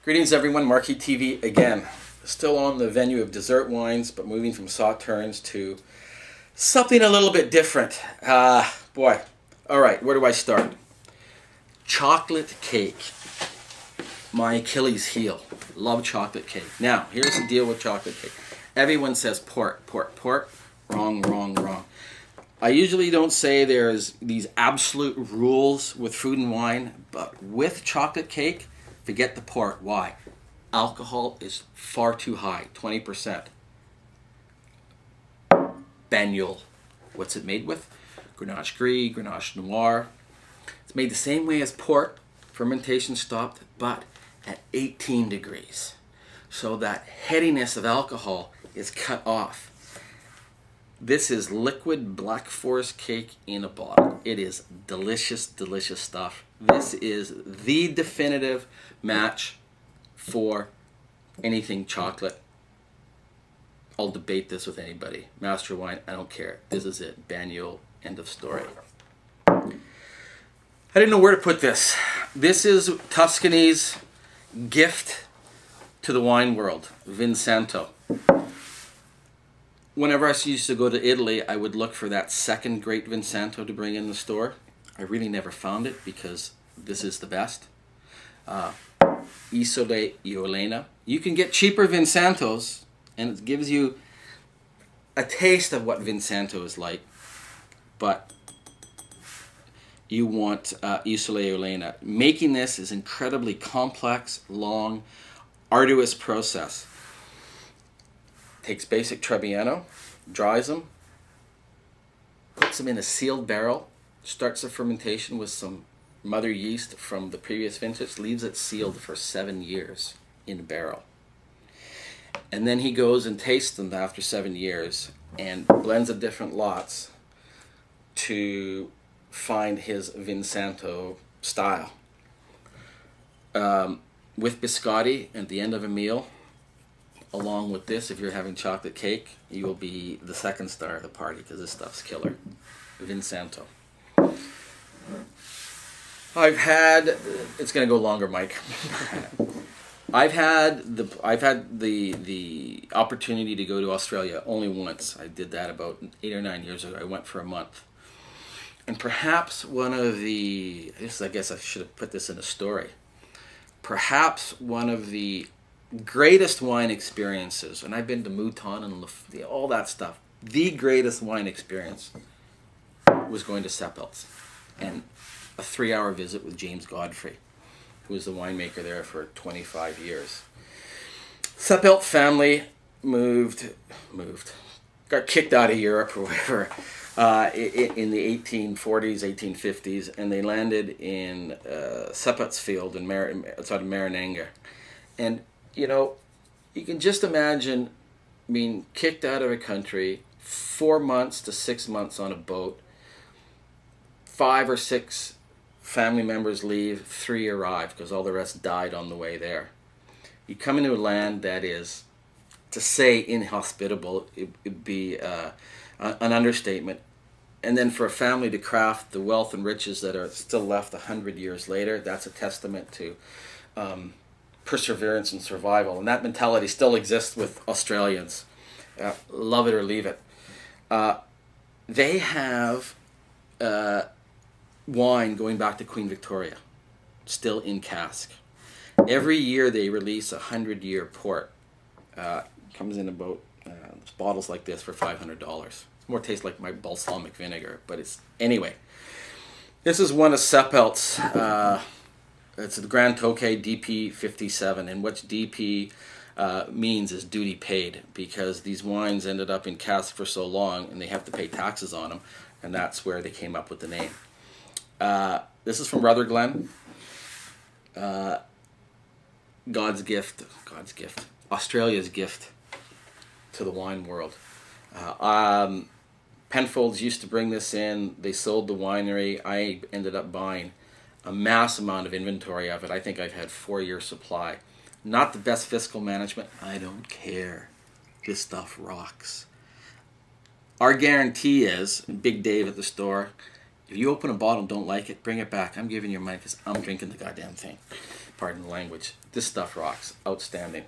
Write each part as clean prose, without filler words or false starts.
Greetings everyone, Marquis TV again. Still on the venue of dessert wines, but moving from sauternes to something a little bit different. Boy. Alright, where do I start? Chocolate cake. My Achilles heel. Love chocolate cake. Now, here's the deal with chocolate cake. Everyone says port. Wrong. I usually don't say there's these absolute rules with food and wine, but with chocolate cake, forget the port. Why? Alcohol is far too high, 20%. Banyul. What's it made with? Grenache Gris, Grenache Noir. It's made the same way as port. Fermentation stopped, but at 18 degrees. So that headiness of alcohol is cut off. This is liquid Black Forest cake in a bottle. It is delicious, delicious stuff. This is the definitive match for anything chocolate. I'll debate this with anybody. Master Wine, I don't care. This is it. Banyul, end of story. I didn't know where to put this. This is Tuscany's gift to the wine world, Vin Santo. Whenever I used to go to Italy, I would look for that second great Vin Santo to bring in the store. I really never found it because this is the best. Isole e Olena. You can get cheaper Vin Santos, and it gives you a taste of what Vin Santo is like. But you want Isole e Olena. Making this is incredibly complex, long, arduous process. Takes basic Trebbiano, dries them, puts them in a sealed barrel, starts the fermentation with some mother yeast from the previous vintage, leaves it sealed for 7 years in a barrel. And then he goes and tastes them after 7 years and blends the different lots to find his Vin Santo style. With biscotti at the end of a meal, along with this, if you're having chocolate cake, you will be the second star of the party because this stuff's killer. Vin Santo. It's going to go longer, Mike. I've had the opportunity to go to Australia only once. I did that about 8 or 9 years ago. I went for a month. And perhaps I guess I should have put this in a story. Perhaps one of the greatest wine experiences, and I've been to Mouton and all that stuff, the greatest wine experience was going to Seppelt's and a 3-hour visit with James Godfrey, who was the winemaker there for 25 years. Seppelt family got kicked out of Europe or whatever in the 1840s, 1850s, and they landed in Seppeltsfield outside of Marananga. And you know, you can just imagine being kicked out of a country, 4 months to 6 months on a boat, 5 or 6 family members leave, 3 arrive because all the rest died on the way there. You come into a land that is, to say inhospitable, it'd be an understatement. And then for a family to craft the wealth and riches that are still left 100 years later, that's a testament to perseverance and survival, and that mentality still exists with Australians. Love it or leave it. They have wine going back to Queen Victoria, still in cask. Every year they release a 100-year port. Comes in about bottles like this for $500. It's more tastes like my balsamic vinegar, but anyway. This is one of Seppelt's. It's the Grand Tokay DP 57, and what DP means is duty paid, because these wines ended up in cask for so long and they have to pay taxes on them, and that's where they came up with the name. This is from Rutherglen. God's gift, Australia's gift to the wine world. Penfolds used to bring this in. They sold the winery. I ended up buying a mass amount of inventory of it. I think I've had 4-year supply. Not the best fiscal management. I don't care. This stuff rocks. Our guarantee is, Big Dave at the store, if you open a bottle and don't like it, bring it back. I'm giving you money because I'm drinking the goddamn thing. pardon the language. This stuff rocks. Outstanding.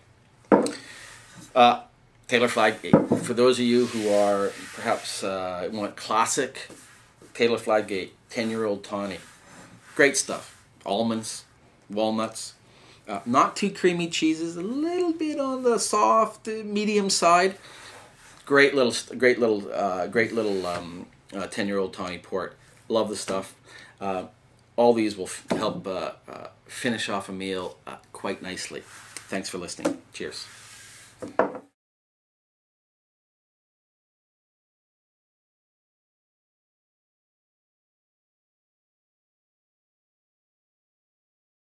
Taylor Fladgate. For those of you who are perhaps want classic Taylor Fladgate 10-year-old tawny. Great stuff. Almonds, walnuts. Not too creamy cheeses. A little bit on the soft, medium side. Great little 10-year-old tawny port. Love the stuff. All these will help finish off a meal quite nicely. Thanks for listening. Cheers.